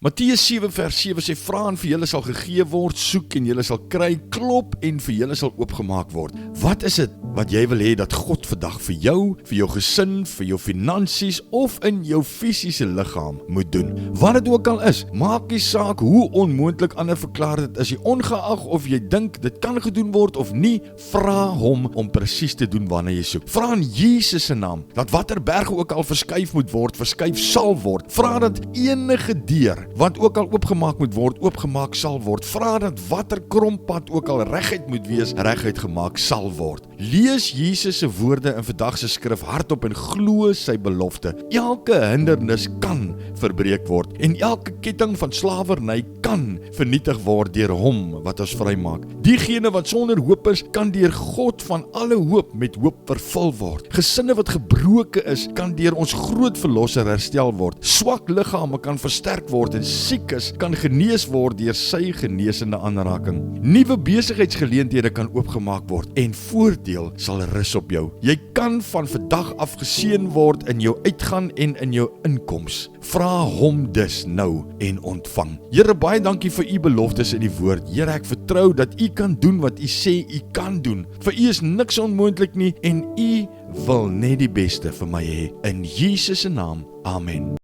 Matteus 7 vers 7 sê, vra en vir julle sal gegee word, soek en julle sal kry, klop en vir julle sal oopgemaak word. Wat is dit wat jy wil hê dat God vandag vir jou gesin, vir jou finansies of in jou fisiese liggaam moet doen? Wat dit ook al is, maak nie saak hoe onmoontlik ander verklaar dit is, ongeag of jy dink dit kan gedoen word of nie, vra hom om presies te doen wanneer jy soek. Vra in Jesus se naam, dat watter berge ook al verskuif moet word, verskuif sal word. Vra dat enige deur wat ook al oopgemaak moet word, oopgemaak sal word. Vra dat watter krompad ook al reguit moet wees, reguit gemaak sal word. Lees Jesus se woorde in vandag se skrif hardop en glo sy belofte. Elke hindernis kan verbreek word en elke ketting van slawerny kan vernietig word deur hom wat ons vrymaak. Diegene wat sonder hoop is, kan deur God van alle hoop met hoop vervul word. Gesinne wat gebroke is, kan deur ons groot verlosser herstel word. Swak liggame kan versterk word en siekes kan genees word deur sy genesende aanraking. Nuwe besigheidsgeleenthede kan oopgemaak word en voordeel sal rus op jou. Jy kan van vandag af geseën word in jou uitgaan en in jou inkoms. Vra hom dus nou en ontvang. Here, baie dankie vir u beloftes in die woord. Here, ek vertrou dat u kan doen wat u sê u kan doen. Vir u is niks onmoontlik nie en u wil net die beste vir my hê. In Jesus se naam. Amen.